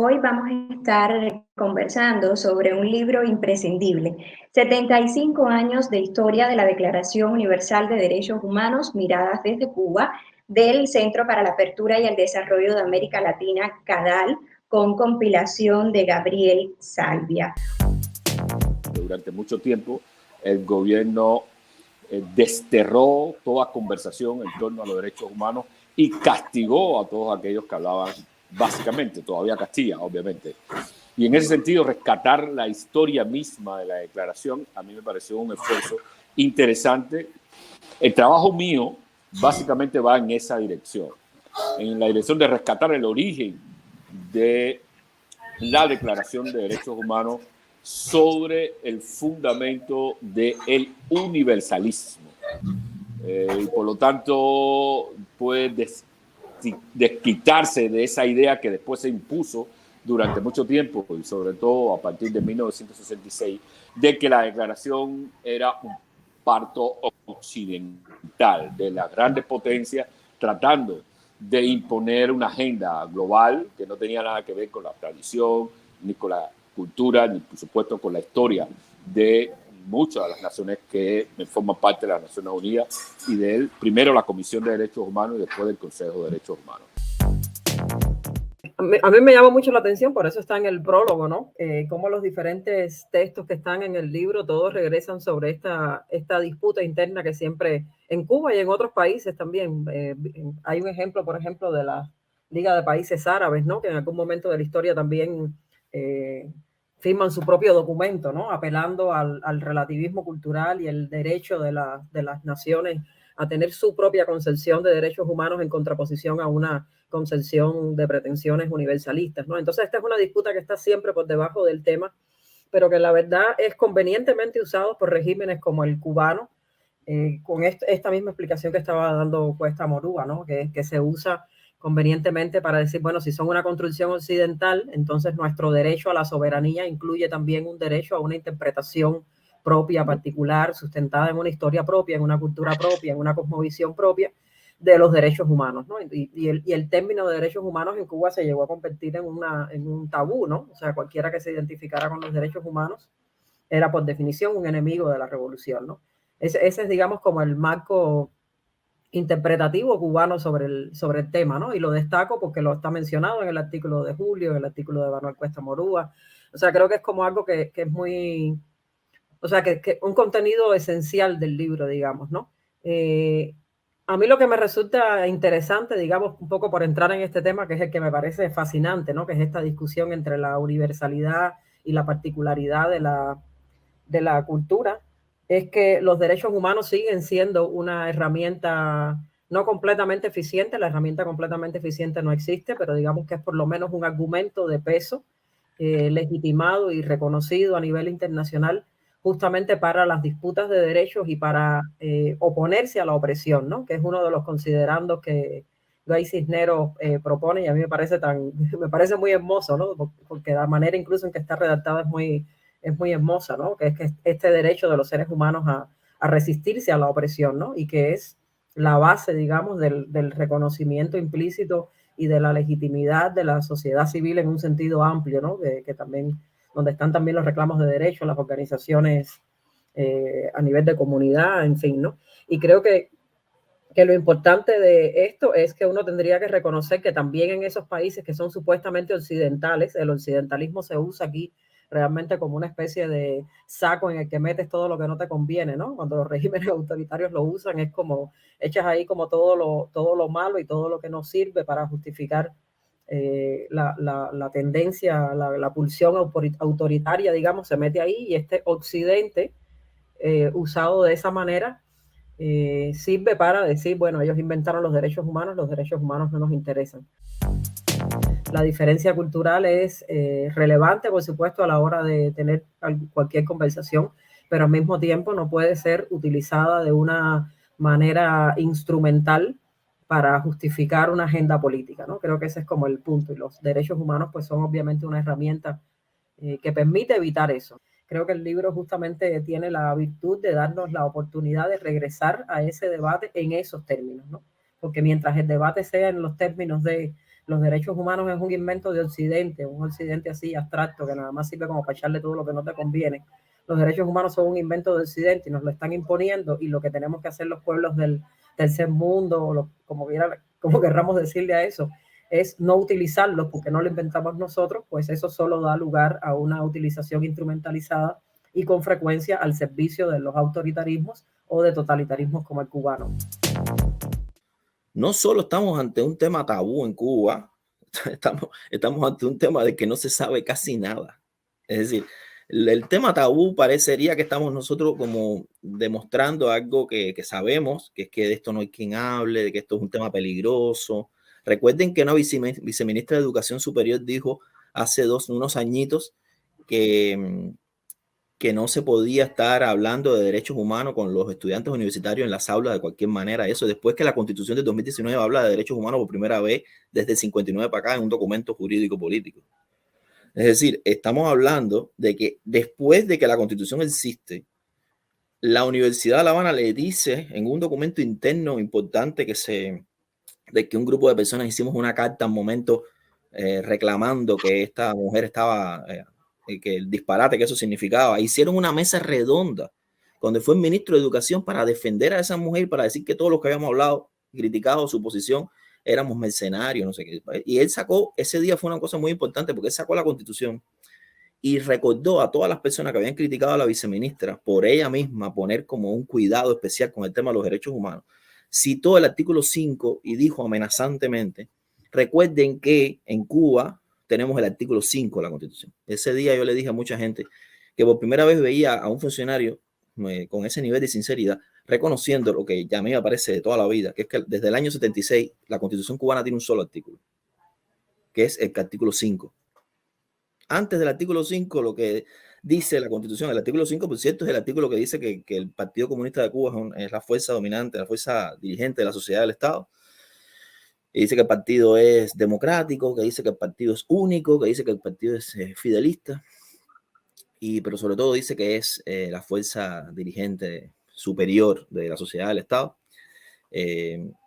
Hoy vamos a estar conversando sobre un libro imprescindible, 75 años de historia de la Declaración Universal de Derechos Humanos, miradas desde Cuba, del Centro para la Apertura y el Desarrollo de América Latina, CADAL, con compilación de Gabriel Salvia. Durante mucho tiempo, el gobierno desterró toda conversación en torno a los derechos humanos y castigó a todos aquellos que hablaban básicamente, todavía castiga, obviamente. Y en ese sentido, rescatar la historia misma de la declaración a mí me pareció un esfuerzo interesante. El trabajo mío básicamente va en esa dirección, en la dirección de rescatar el origen de la Declaración de Derechos Humanos sobre el fundamento del universalismo. Y por lo tanto, puede desquitarse de esa idea que después se impuso durante mucho tiempo, y sobre todo a partir de 1966, de que la declaración era un parto occidental de las grandes potencias tratando de imponer una agenda global que no tenía nada que ver con la tradición, ni con la cultura, ni por supuesto con la historia de muchas de las naciones que forman parte de las Naciones Unidas y de él, primero la Comisión de Derechos Humanos y después del Consejo de Derechos Humanos. A mí me llama mucho la atención, por eso está en el prólogo, ¿no? Cómo los diferentes textos que están en el libro, todos regresan sobre esta disputa interna que siempre en Cuba y en otros países también. Hay un ejemplo, por ejemplo, de la Liga de Países Árabes, ¿no? Que en algún momento de la historia también firman su propio documento, ¿no? Apelando al relativismo cultural y el derecho de las naciones a tener su propia concepción de derechos humanos en contraposición a una concepción de pretensiones universalistas, ¿no? Entonces esta es una disputa que está siempre por debajo del tema, pero que la verdad es convenientemente usado por regímenes como el cubano, con esta misma explicación que estaba dando Cuesta Morúa, ¿no? Que se usa convenientemente para decir, bueno, si son una construcción occidental, entonces nuestro derecho a la soberanía incluye también un derecho a una interpretación propia, particular, sustentada en una historia propia, en una cultura propia, en una cosmovisión propia de los derechos humanos, ¿no? Y el término de derechos humanos en Cuba se llegó a convertir en un tabú, ¿no? O sea, cualquiera que se identificara con los derechos humanos era por definición un enemigo de la revolución, ¿no? Ese es, digamos, como el marco interpretativo cubano sobre el tema, ¿no? Y lo destaco porque lo está mencionado en el artículo de Julio, en el artículo de Manuel Cuesta Morúa. O sea, creo que es como algo que es muy... O sea, que un contenido esencial del libro, digamos, ¿no? A mí lo que me resulta interesante, digamos, un poco por entrar en este tema, que es el que me parece fascinante, ¿no? Que es esta discusión entre la universalidad y la particularidad de la cultura, es que los derechos humanos siguen siendo una herramienta no completamente eficiente. La herramienta completamente eficiente no existe, pero digamos que es por lo menos un argumento de peso legitimado y reconocido a nivel internacional justamente para las disputas de derechos y para oponerse a la opresión, ¿no? Que es uno de los considerandos que Guy Cisneros propone, y a mí me parece muy hermoso, ¿no? Porque la manera incluso en que está redactada es muy hermosa, ¿no? Que es que este derecho de los seres humanos a resistirse a la opresión, ¿no? Y que es la base, digamos, del reconocimiento implícito y de la legitimidad de la sociedad civil en un sentido amplio, ¿no? Que también, donde están también los reclamos de derechos, las organizaciones a nivel de comunidad, en fin, ¿no? Y creo que lo importante de esto es que uno tendría que reconocer que también en esos países que son supuestamente occidentales, el occidentalismo se usa aquí realmente como una especie de saco en el que metes todo lo que no te conviene, ¿no? Cuando los regímenes autoritarios lo usan es como echas ahí como todo lo malo y todo lo que no sirve para justificar la tendencia, la pulsión autoritaria, digamos, se mete ahí, y este occidente usado de esa manera sirve para decir, bueno, ellos inventaron los derechos humanos no nos interesan. La diferencia cultural es relevante, por supuesto, a la hora de tener cualquier conversación, pero al mismo tiempo no puede ser utilizada de una manera instrumental para justificar una agenda política, ¿no? Creo que ese es como el punto, y los derechos humanos pues son obviamente una herramienta que permite evitar eso. Creo que el libro justamente tiene la virtud de darnos la oportunidad de regresar a ese debate en esos términos, ¿no? Porque mientras el debate sea en los términos de los derechos humanos es un invento de Occidente, un Occidente así abstracto que nada más sirve como para echarle todo lo que no te conviene. Los derechos humanos son un invento de Occidente y nos lo están imponiendo, y lo que tenemos que hacer los pueblos del tercer mundo, o como querramos decirle a eso, es no utilizarlos porque no lo inventamos nosotros, pues eso solo da lugar a una utilización instrumentalizada y con frecuencia al servicio de los autoritarismos o de totalitarismos como el cubano. No solo estamos ante un tema tabú en Cuba, estamos ante un tema de que no se sabe casi nada. Es decir, el tema tabú parecería que estamos nosotros como demostrando algo que sabemos, que es que de esto no hay quien hable, de que esto es un tema peligroso. Recuerden que una viceministra de Educación Superior dijo hace unos añitos que no se podía estar hablando de derechos humanos con los estudiantes universitarios en las aulas de cualquier manera. Eso después que la Constitución de 2019 habla de derechos humanos por primera vez desde el 59 para acá en un documento jurídico político. Es decir, estamos hablando de que después de que la Constitución existe, la Universidad de La Habana le dice en un documento interno importante de que un grupo de personas hicimos una carta en momento reclamando que esta mujer estaba, que el disparate que eso significaba. Hicieron una mesa redonda donde fue el ministro de Educación para defender a esa mujer, para decir que todos los que habíamos hablado, criticado su posición, éramos mercenarios, no sé qué. Y él sacó, ese día fue una cosa muy importante porque él sacó la Constitución y recordó a todas las personas que habían criticado a la viceministra por ella misma poner como un cuidado especial con el tema de los derechos humanos. Citó el artículo 5 y dijo amenazantemente: recuerden que en Cuba tenemos el artículo 5 de la Constitución. Ese día yo le dije a mucha gente que por primera vez veía a un funcionario con ese nivel de sinceridad, reconociendo lo que ya a mí me parece de toda la vida, que es que desde el año 76 la Constitución cubana tiene un solo artículo, que es el artículo 5. Antes del artículo 5, lo que dice la Constitución, el artículo 5, por cierto, es el artículo que dice que el Partido Comunista de Cuba es la fuerza dominante, la fuerza dirigente de la sociedad del Estado. Y dice que el partido es democrático, que dice que el partido es único, que dice que el partido es fidelista, pero sobre todo dice que es la fuerza dirigente superior de la sociedad del Estado.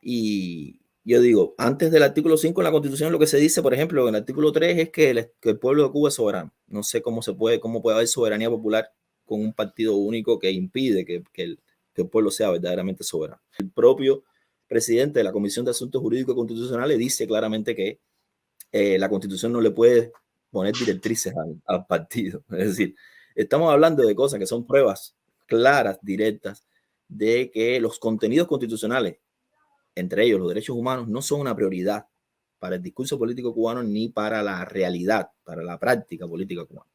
Y yo digo, antes del artículo 5 en la Constitución, lo que se dice, por ejemplo, en el artículo 3 es que el pueblo de Cuba es soberano. No sé cómo puede haber soberanía popular con un partido único que impide que el pueblo sea verdaderamente soberano. El propio presidente de la Comisión de Asuntos Jurídicos y Constitucionales dice claramente que la Constitución no le puede poner directrices al partido. Es decir, estamos hablando de cosas que son pruebas claras, directas, de que los contenidos constitucionales, entre ellos los derechos humanos, no son una prioridad para el discurso político cubano ni para la realidad, para la práctica política cubana.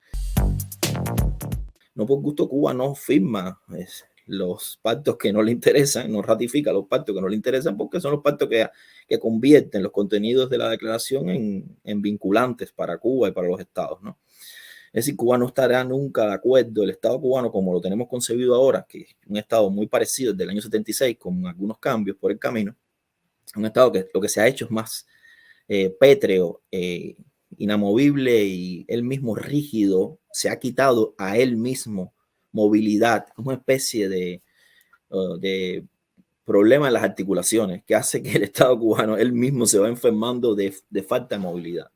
No por gusto Cuba no firma los pactos que no le interesan, no ratifica los pactos que no le interesan, porque son los pactos que convierten los contenidos de la declaración en vinculantes para Cuba y para los estados, ¿no? Es decir, Cuba no estará nunca de acuerdo, el Estado cubano como lo tenemos concebido ahora, que es un Estado muy parecido al del año 76, con algunos cambios por el camino, un Estado que lo que se ha hecho es más pétreo, inamovible y él mismo rígido, se ha quitado a él mismo movilidad, una especie de problema en las articulaciones que hace que el Estado cubano él mismo se va enfermando de falta de movilidad.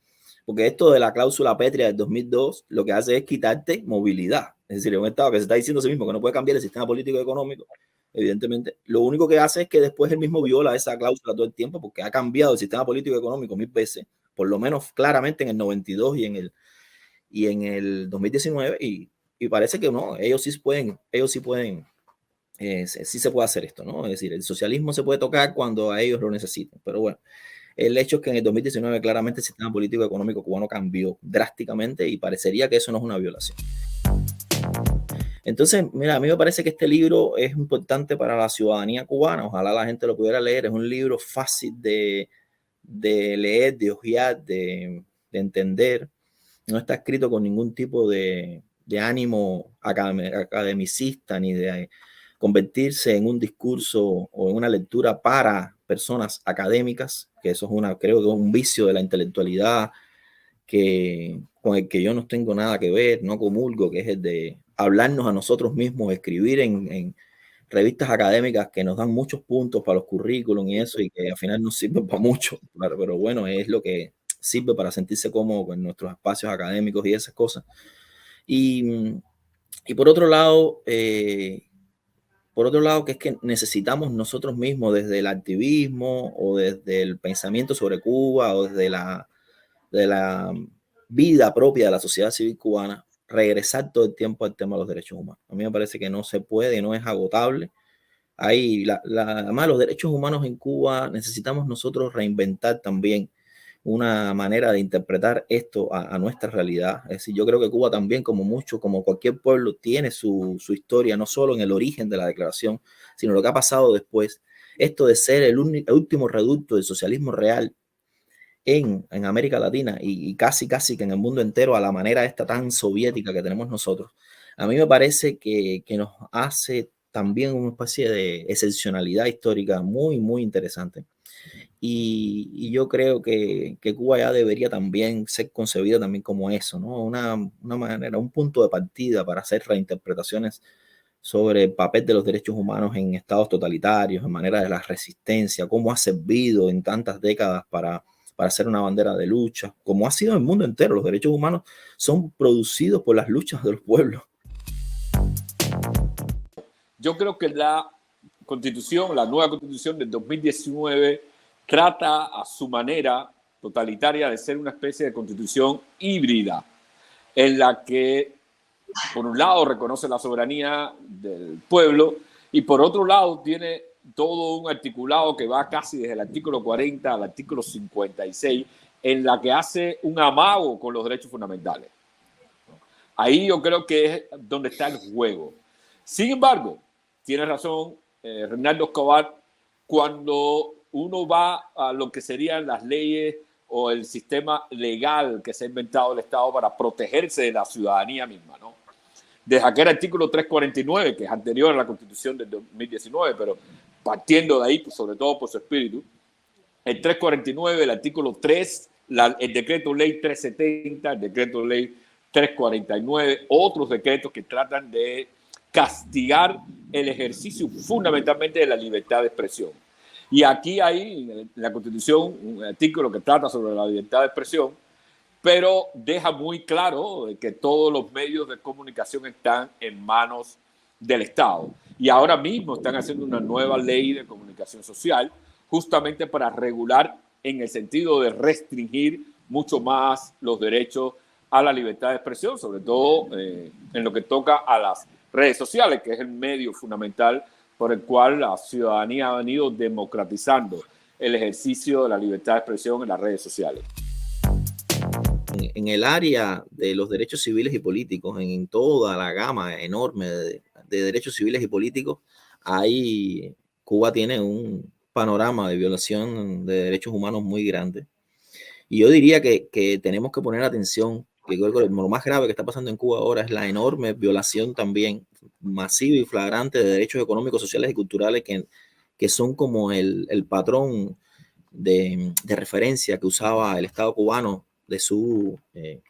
Porque esto de la cláusula pétrea del 2002 lo que hace es quitarte movilidad. Es decir, es un Estado que se está diciendo a sí mismo que no puede cambiar el sistema político y económico, evidentemente. Lo único que hace es que después él mismo viola esa cláusula todo el tiempo porque ha cambiado el sistema político y económico 1000 veces, por lo menos claramente en el 92 y en el 2019, y parece que no, ellos sí pueden, sí se puede hacer esto, ¿no? Es decir, el socialismo se puede tocar cuando a ellos lo necesiten, pero bueno. El hecho es que en el 2019 claramente el sistema político y económico cubano cambió drásticamente y parecería que eso no es una violación. Entonces, mira, a mí me parece que este libro es importante para la ciudadanía cubana. Ojalá la gente lo pudiera leer. Es un libro fácil de leer, de hojear, de entender. No está escrito con ningún tipo de ánimo academicista ni de convertirse en un discurso o en una lectura para personas académicas, que eso es creo que es un vicio de la intelectualidad con el que yo no tengo nada que ver, no comulgo, que es el de hablarnos a nosotros mismos, escribir en revistas académicas que nos dan muchos puntos para los currículums y eso, y que al final no sirven para mucho, claro, pero bueno, es lo que sirve para sentirse cómodo en nuestros espacios académicos y esas cosas. Y por otro lado, que es que necesitamos nosotros mismos, desde el activismo o desde el pensamiento sobre Cuba o desde de la vida propia de la sociedad civil cubana, regresar todo el tiempo al tema de los derechos humanos. A mí me parece que no se puede, no es agotable. Además, los derechos humanos en Cuba necesitamos nosotros reinventar también una manera de interpretar esto a nuestra realidad. Es decir, yo creo que Cuba también, como cualquier pueblo, tiene su historia, no solo en el origen de la declaración, sino lo que ha pasado después. Esto de ser el último reducto del socialismo real en América Latina y casi que en el mundo entero, a la manera esta tan soviética que tenemos nosotros, a mí me parece que nos hace también una especie de excepcionalidad histórica muy, muy interesante. Y yo creo que Cuba ya debería también ser concebida también como eso, ¿no? Una manera, un punto de partida para hacer reinterpretaciones sobre el papel de los derechos humanos en estados totalitarios, en manera de la resistencia, cómo ha servido en tantas décadas para ser una bandera de lucha, como ha sido en el mundo entero. Los derechos humanos son producidos por las luchas de los pueblos. Yo creo que la nueva constitución del 2019, trata a su manera totalitaria de ser una especie de constitución híbrida, en la que, por un lado, reconoce la soberanía del pueblo y, por otro lado, tiene todo un articulado que va casi desde el artículo 40 al artículo 56, en la que hace un amago con los derechos fundamentales. Ahí yo creo que es donde está el juego. Sin embargo, tiene razón Reinaldo Escobar, cuando uno va a lo que serían las leyes o el sistema legal que se ha inventado el Estado para protegerse de la ciudadanía misma, ¿no? Desde aquel artículo 349, que es anterior a la Constitución del 2019, pero partiendo de ahí, pues, sobre todo por su espíritu, el 349, el artículo 3, el decreto ley 370, el decreto ley 349, otros decretos que tratan de castigar el ejercicio fundamentalmente de la libertad de expresión. Y aquí hay en la Constitución un artículo que trata sobre la libertad de expresión, pero deja muy claro que todos los medios de comunicación están en manos del Estado. Y ahora mismo están haciendo una nueva ley de comunicación social justamente para regular en el sentido de restringir mucho más los derechos a la libertad de expresión, sobre todo en lo que toca a las redes sociales, que es el medio fundamental por el cual la ciudadanía ha venido democratizando el ejercicio de la libertad de expresión en las redes sociales. En el área de los derechos civiles y políticos, en toda la gama enorme de derechos civiles y políticos, Cuba tiene un panorama de violación de derechos humanos muy grande. Y yo diría que tenemos que poner atención, que lo más grave que está pasando en Cuba ahora es la enorme violación también masiva y flagrante de derechos económicos, sociales y culturales que son como el patrón de referencia que usaba el Estado cubano de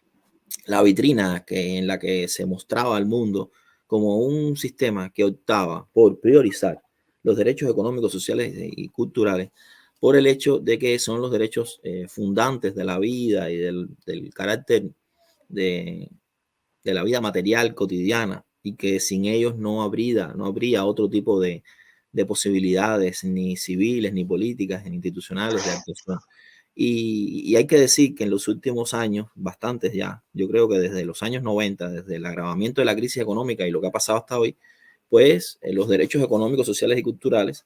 la vitrina en la que se mostraba al mundo como un sistema que optaba por priorizar los derechos económicos, sociales y culturales por el hecho de que son los derechos fundantes de la vida y del carácter de la vida material cotidiana, y que sin ellos no habría otro tipo de posibilidades, ni civiles, ni políticas, ni institucionales de actuación. Y hay que decir que en los últimos años, bastantes ya, yo creo que desde los años 90, desde el agravamiento de la crisis económica y lo que ha pasado hasta hoy, pues los derechos económicos, sociales y culturales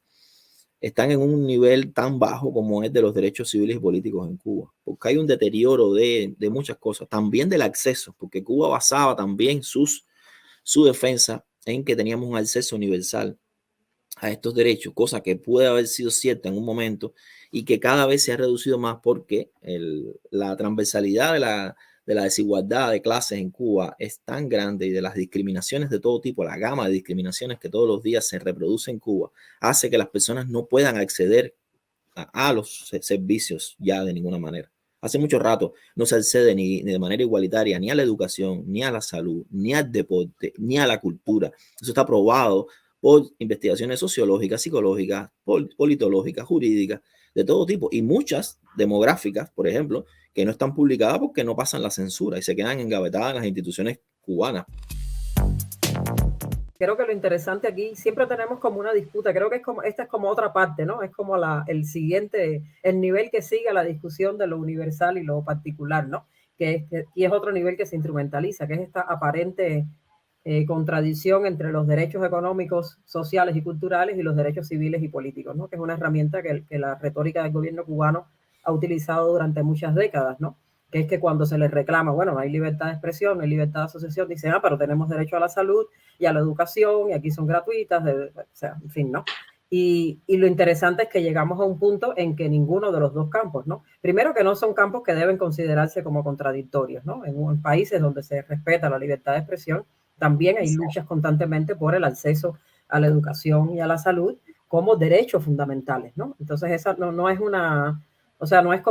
están en un nivel tan bajo como es de los derechos civiles y políticos en Cuba, porque hay un deterioro de muchas cosas, también del acceso, porque Cuba basaba también su defensa en que teníamos un acceso universal a estos derechos, cosa que puede haber sido cierta en un momento y que cada vez se ha reducido más porque la transversalidad de la desigualdad de clases en Cuba es tan grande, y de las discriminaciones de todo tipo, la gama de discriminaciones que todos los días se reproduce en Cuba, hace que las personas no puedan acceder a los servicios ya de ninguna manera. Hace mucho rato no se accede ni de manera igualitaria ni a la educación, ni a la salud, ni al deporte, ni a la cultura. Eso está probado por investigaciones sociológicas, psicológicas, politológicas, jurídicas, de todo tipo. Y muchas demográficas, por ejemplo, que no están publicadas porque no pasan la censura y se quedan engavetadas en las instituciones cubanas. Creo que lo interesante aquí, siempre tenemos como una disputa, creo que esta es como otra parte, ¿no? Es como el siguiente, el nivel que sigue la discusión de lo universal y lo particular, ¿no? Y es otro nivel que se instrumentaliza, que es esta aparente contradicción entre los derechos económicos, sociales y culturales y los derechos civiles y políticos, ¿no? Que es una herramienta que la retórica del gobierno cubano ha utilizado durante muchas décadas, ¿no? Que es que cuando se les reclama, bueno, hay libertad de expresión, no hay libertad de asociación, dicen, pero tenemos derecho a la salud y a la educación, y aquí son gratuitas, o sea, en fin, ¿no? Y lo interesante es que llegamos a un punto en que ninguno de los dos campos, ¿no? Primero que no son campos que deben considerarse como contradictorios, ¿no? En países donde se respeta la libertad de expresión, también hay luchas constantemente por el acceso a la educación y a la salud como derechos fundamentales, ¿no? Entonces esa no es una... O sea, no es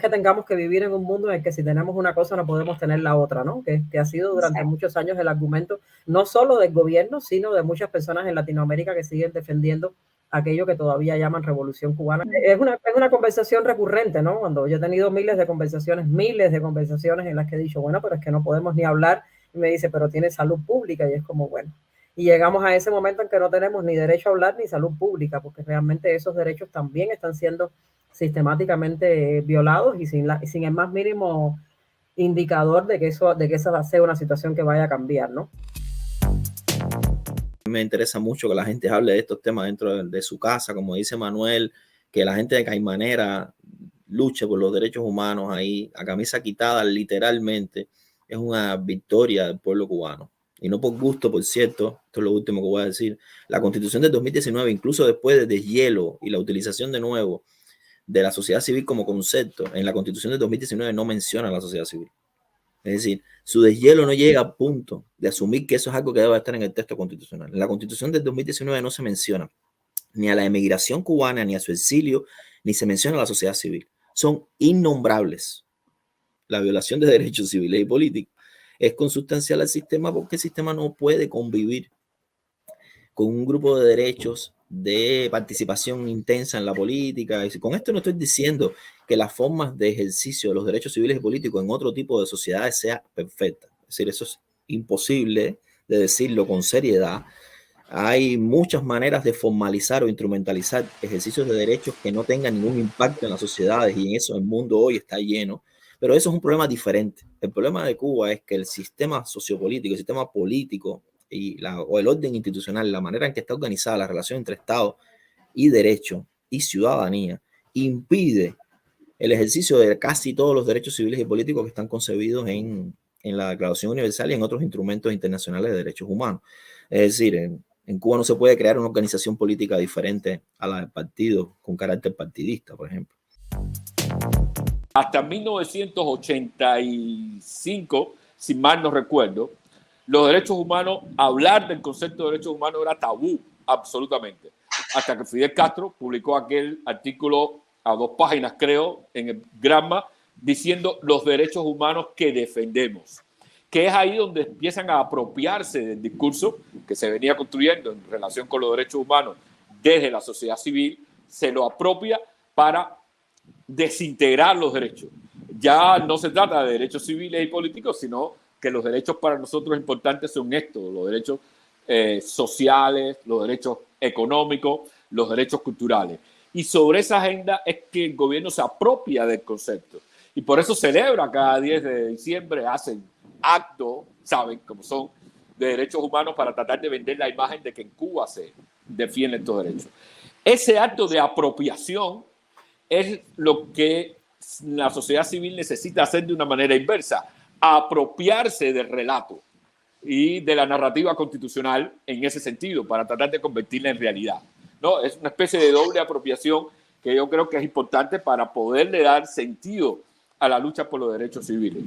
que tengamos que vivir en un mundo en el que si tenemos una cosa no podemos tener la otra, ¿no? Que ha sido durante muchos años el argumento, no solo del gobierno, sino de muchas personas en Latinoamérica que siguen defendiendo aquello que todavía llaman revolución cubana. Es una conversación recurrente, ¿no? Cuando yo he tenido miles de conversaciones en las que he dicho, bueno, pero es que no podemos ni hablar, y me dice, pero tiene salud pública, y es como, bueno. Y llegamos a ese momento en que no tenemos ni derecho a hablar ni salud pública, porque realmente esos derechos también están siendo sistemáticamente violados y sin el más mínimo indicador de que esa va a ser una situación que vaya a cambiar, ¿no? Me interesa mucho que la gente hable de estos temas dentro de su casa, como dice Manuel, que la gente de Caimanera luche por los derechos humanos ahí, a camisa quitada, literalmente, es una victoria del pueblo cubano. Y no por gusto, por cierto, esto es lo último que voy a decir, la Constitución del 2019, incluso después del deshielo y la utilización de nuevo de la sociedad civil como concepto, en la Constitución del 2019 no menciona a la sociedad civil. Es decir, su deshielo no llega al punto de asumir que eso es algo que debe estar en el texto constitucional. En la Constitución del 2019 no se menciona ni a la emigración cubana, ni a su exilio, ni se menciona a la sociedad civil. Son innombrables. La violación de derechos civiles y políticos es consustancial al sistema porque el sistema no puede convivir con un grupo de derechos de participación intensa en la política. Y con esto no estoy diciendo que las formas de ejercicio de los derechos civiles y políticos en otro tipo de sociedades sea perfecta. Es decir, eso es imposible de decirlo con seriedad. Hay muchas maneras de formalizar o instrumentalizar ejercicios de derechos que no tengan ningún impacto en las sociedades, y en eso el mundo hoy está lleno. Pero eso es un problema diferente. El problema de Cuba es que el sistema sociopolítico, el sistema político o el orden institucional, la manera en que está organizada la relación entre Estado y derecho y ciudadanía, impide el ejercicio de casi todos los derechos civiles y políticos que están concebidos en la Declaración Universal y en otros instrumentos internacionales de derechos humanos. Es decir, en Cuba no se puede crear una organización política diferente a la del partido con carácter partidista, por ejemplo. Hasta 1985, si mal no recuerdo, los derechos humanos, hablar del concepto de derechos humanos era tabú, absolutamente. Hasta que Fidel Castro publicó aquel artículo a 2 páginas, creo, en el Granma, diciendo los derechos humanos que defendemos. Que es ahí donde empiezan a apropiarse del discurso que se venía construyendo en relación con los derechos humanos desde la sociedad civil, se lo apropia para desintegrar los derechos. Ya no se trata de derechos civiles y políticos, sino que los derechos para nosotros importantes son estos, los derechos sociales, los derechos económicos, los derechos culturales. Y sobre esa agenda es que el gobierno se apropia del concepto. Y por eso celebra cada 10 de diciembre, hacen actos, saben, como son, de derechos humanos para tratar de vender la imagen de que en Cuba se defienden estos derechos. Ese acto de apropiación es lo que la sociedad civil necesita hacer de una manera inversa, apropiarse del relato y de la narrativa constitucional en ese sentido, para tratar de convertirla en realidad, ¿no? Es una especie de doble apropiación que yo creo que es importante para poderle dar sentido a la lucha por los derechos civiles.